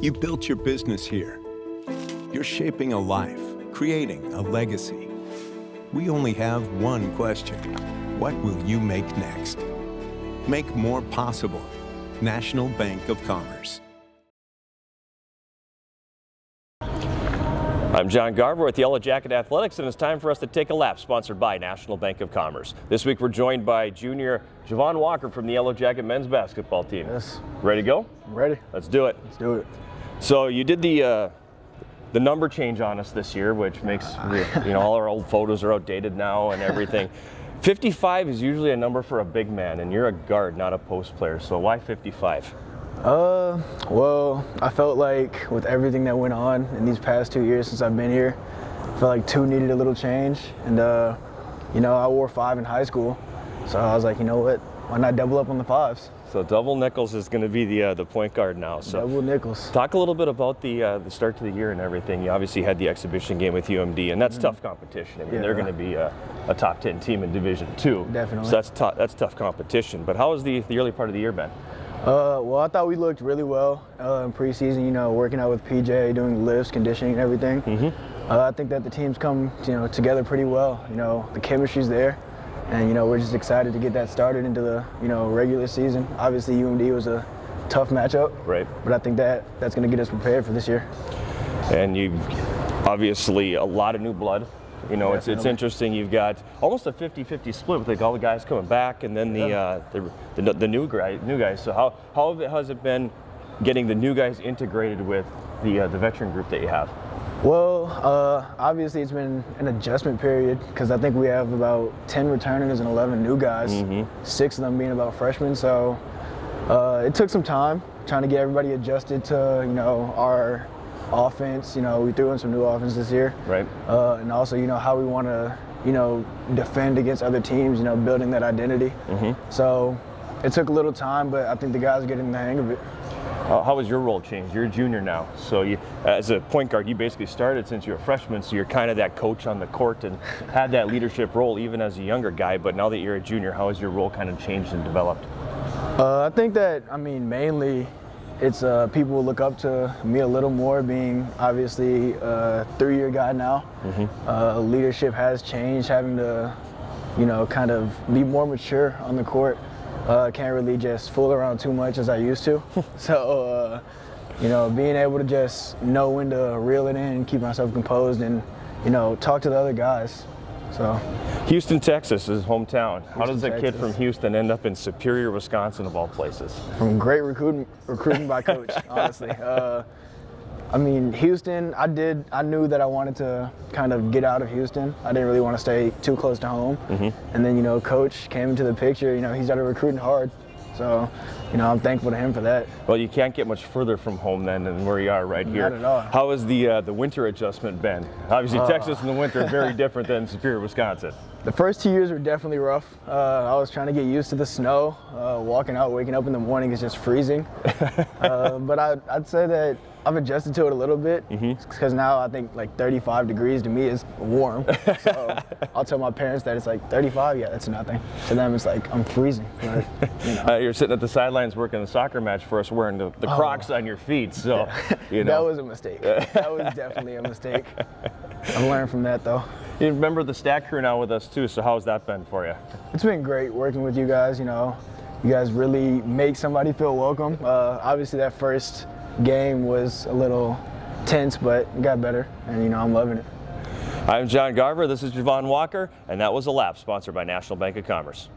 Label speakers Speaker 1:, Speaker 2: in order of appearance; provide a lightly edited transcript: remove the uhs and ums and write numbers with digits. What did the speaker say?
Speaker 1: You built your business here. You're shaping a life, creating a legacy. We only have one question. What will you make next? Make more possible. National Bank of Commerce.
Speaker 2: I'm John Garver with Yellow Jacket Athletics, and it's time for us to take a lap, sponsored by National Bank of Commerce. This week we're joined by junior Javon Walker from the Yellow Jacket men's basketball team.
Speaker 3: Yes.
Speaker 2: Ready to go?
Speaker 3: I'm ready.
Speaker 2: Let's do it.
Speaker 3: Let's do it.
Speaker 2: So you did the number change on us this year, which makes all our old photos are outdated now and everything. 55 is usually a number for a big man, and you're a guard, not a post player. So why 55?
Speaker 3: Well, I felt like with everything that went on in these past 2 years since I've been here, I felt like 2 needed a little change. And, I wore 5 in high school. So I was like, you know what, why not double up on the 5s?
Speaker 2: So double Nichols is going to be the point guard now. So
Speaker 3: double Nichols.
Speaker 2: Talk a little bit about the start to the year and everything. You obviously had the exhibition game with UMD, and that's tough competition. I mean, they're going to be a top 10 team in Division II.
Speaker 3: Definitely.
Speaker 2: So that's tough competition. But how has the early part of the year been?
Speaker 3: Well, I thought we looked really well in preseason, working out with PJ, doing lifts, conditioning, and everything. I think that the team's come together pretty well. The chemistry's there. And, we're just excited to get that started into the, regular season. Obviously, UMD was a tough matchup. Right. But I think that's going to get us prepared for this year.
Speaker 2: And you've obviously a lot of new blood. It's interesting. You've got almost a 50-50 split with all the guys coming back, and then the new guys. So how has it been getting the new guys integrated with the veteran group that you have?
Speaker 3: Well, obviously it's been an adjustment period because I think we have about 10 returners and 11 new guys, 6 of them being about freshmen. So it took some time trying to get everybody adjusted to, our offense. We threw in some new offense this year. Right. And also, how we want to, defend against other teams, building that identity. So it took a little time, but I think the guys are getting the hang of it.
Speaker 2: How has your role changed? You're a junior now, so as a point guard, you basically started since you were a freshman, so you're kind of that coach on the court and had that leadership role even as a younger guy, but now that you're a junior, how has your role kind of changed and developed?
Speaker 3: I think that, mainly it's people will look up to me a little more, being obviously a 3-year guy now. Leadership has changed, having to, kind of be more mature on the court. Can't really just fool around too much as I used to. So, being able to just know when to reel it in, keep myself composed, and, talk to the other guys. So,
Speaker 2: Houston, Texas is hometown. How does a kid from Houston end up in Superior, Wisconsin, of all places?
Speaker 3: From great recruiting by coach, honestly. Houston, I knew that I wanted to kind of get out of Houston. I didn't really want to stay too close to home. And then, coach came into the picture. He started recruiting hard. So, I'm thankful to him for that.
Speaker 2: Well, you can't get much further from home then than where you are right here.
Speaker 3: Not at all.
Speaker 2: How has the winter adjustment been? Obviously, Texas in the winter is very different than Superior, Wisconsin.
Speaker 3: The first 2 years were definitely rough. I was trying to get used to the snow. Walking out, waking up in the morning is just freezing. But I'd say that I've adjusted to it a little bit because now I think like 35 degrees to me is warm. So I'll tell my parents that it's like 35, yeah, that's nothing. To them, it's like I'm freezing. But,
Speaker 2: you're sitting at the sidelines working a soccer match for us wearing the Crocs on your feet. So,
Speaker 3: That was a mistake. That was definitely a mistake. I've learned from that, though.
Speaker 2: You remember the stat crew now with us, too, so how's that been for you?
Speaker 3: It's been great working with you guys. You guys really make somebody feel welcome. Obviously, that first game was a little tense, but it got better, and I'm loving it.
Speaker 2: I'm John Garver, this is Javon Walker, and that was a lap sponsored by National Bank of Commerce.